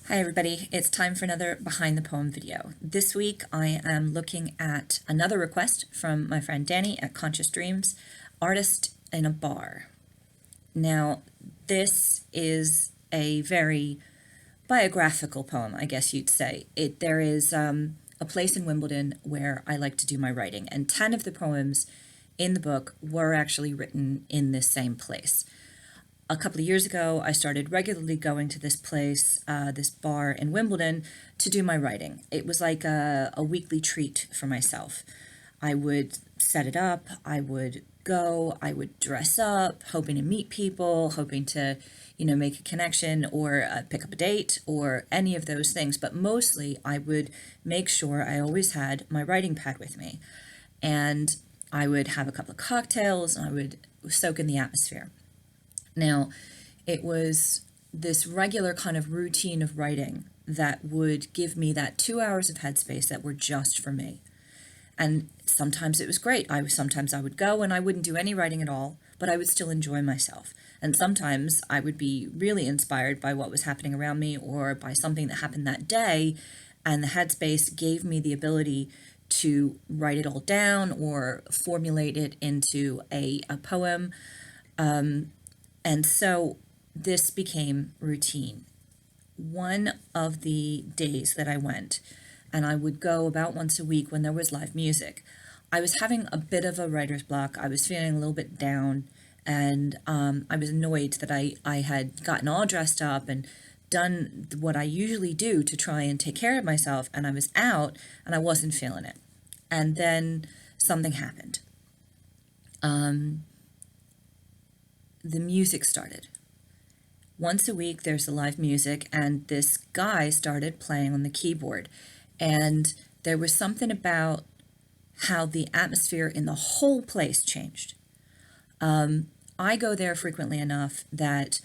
Hi everybody, it's time for another Behind the Poem video. This week I am looking at another request from my friend Danny at Conscious Dreams, Artist in a Bar. Now, this is a very biographical poem, I guess you'd say. There is a place in Wimbledon where I like to do my writing, and 10 of the poems in the book were actually written in this same place. A couple of years ago, I started regularly going to this place, this bar in Wimbledon, to do my writing. It was like a weekly treat for myself. I would set it up, I would go, I would dress up, hoping to meet people, hoping to, make a connection or pick up a date or any of those things. But mostly I would make sure I always had my writing pad with me. And I would have a couple of cocktails and I would soak in the atmosphere. Now, it was this regular kind of routine of writing that would give me that 2 hours of headspace that were just for me. And sometimes it was great. Sometimes I would go and I wouldn't do any writing at all, but I would still enjoy myself. And sometimes I would be really inspired by what was happening around me or by something that happened that day, and the headspace gave me the ability to write it all down or formulate it into a poem. And so this became routine. One of the days that I went, and I would go about once a week when there was live music, I was having a bit of a writer's block. I was feeling a little bit down, and I was annoyed that I had gotten all dressed up and done what I usually do to try and take care of myself, and I was out and I wasn't feeling it. And then something happened. The music started. Once a week there's the live music, and this guy started playing on the keyboard, and there was something about how the atmosphere in the whole place changed. I go there frequently enough that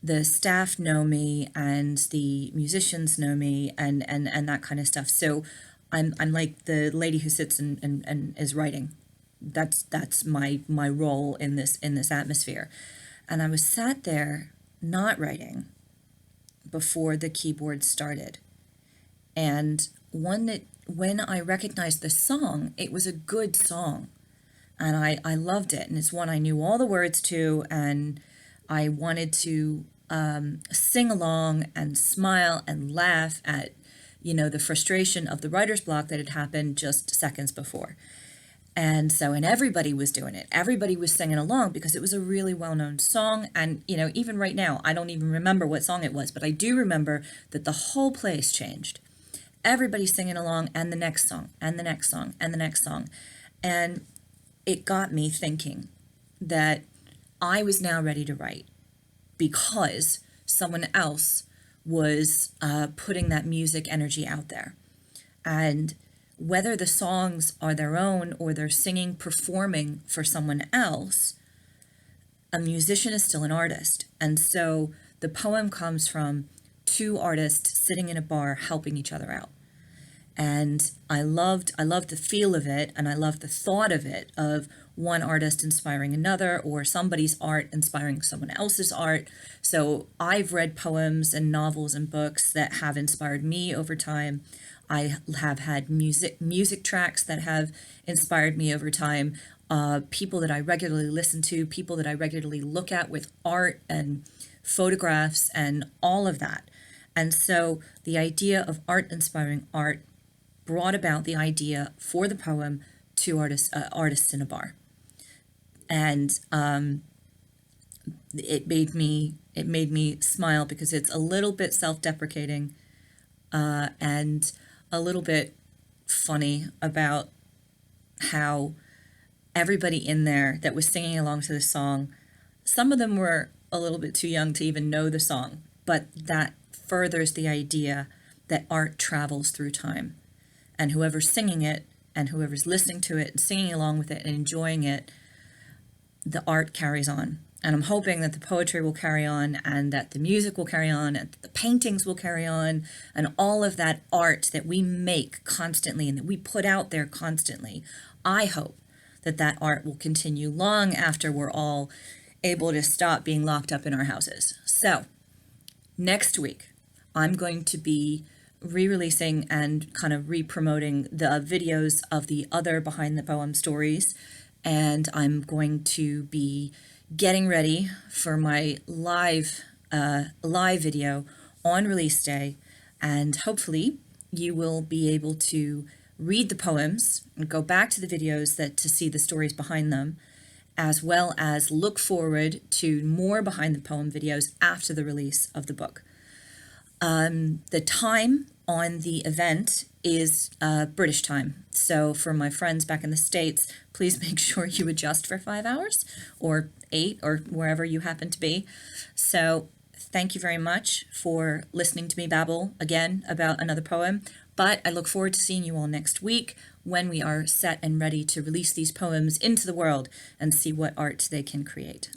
the staff know me and the musicians know me and that kind of stuff. So I'm like the lady who sits and is writing. That's my role in this atmosphere. And I was sat there not writing before the keyboard started. And when I recognized the song, it was a good song. And I loved it. And it's one I knew all the words to, and I wanted to sing along and smile and laugh at, the frustration of the writer's block that had happened just seconds before. And everybody was doing it. Everybody was singing along because it was a really well-known song. And, even right now, I don't even remember what song it was, but I do remember that the whole place changed. Everybody's singing along, and the next song, and the next song, and the next song. And it got me thinking that I was now ready to write because someone else was putting that music energy out there. And whether the songs are their own or they're singing, performing for someone else, a musician is still an artist. And so the poem comes from two artists sitting in a bar helping each other out. And I loved the feel of it, and I loved the thought of it, of one artist inspiring another, or somebody's art inspiring someone else's art. So I've read poems and novels and books that have inspired me over time. I have had music tracks that have inspired me over time, people that I regularly listen to, people that I regularly look at with art and photographs and all of that. And so the idea of art inspiring art brought about the idea for the poem Two Artists in a Bar. And it made me smile because it's a little bit self-deprecating and a little bit funny about how everybody in there that was singing along to the song, some of them were a little bit too young to even know the song, but that furthers the idea that art travels through time. And whoever's singing it and whoever's listening to it and singing along with it and enjoying it, the art carries on. And I'm hoping that the poetry will carry on, and that the music will carry on, and the paintings will carry on, and all of that art that we make constantly and that we put out there constantly. I hope that that art will continue long after we're all able to stop being locked up in our houses. So next week, I'm going to be re-releasing and kind of re-promoting the videos of the other Behind the Poem stories, and I'm going to be getting ready for my live video on release day, and hopefully you will be able to read the poems and go back to the videos to see the stories behind them, as well as look forward to more Behind the Poem videos after the release of the book. The time on the event is British time. So for my friends back in the States, please make sure you adjust for 5 hours or 8 or wherever you happen to be. So thank you very much for listening to me babble again about another poem. But I look forward to seeing you all next week when we are set and ready to release these poems into the world and see what art they can create.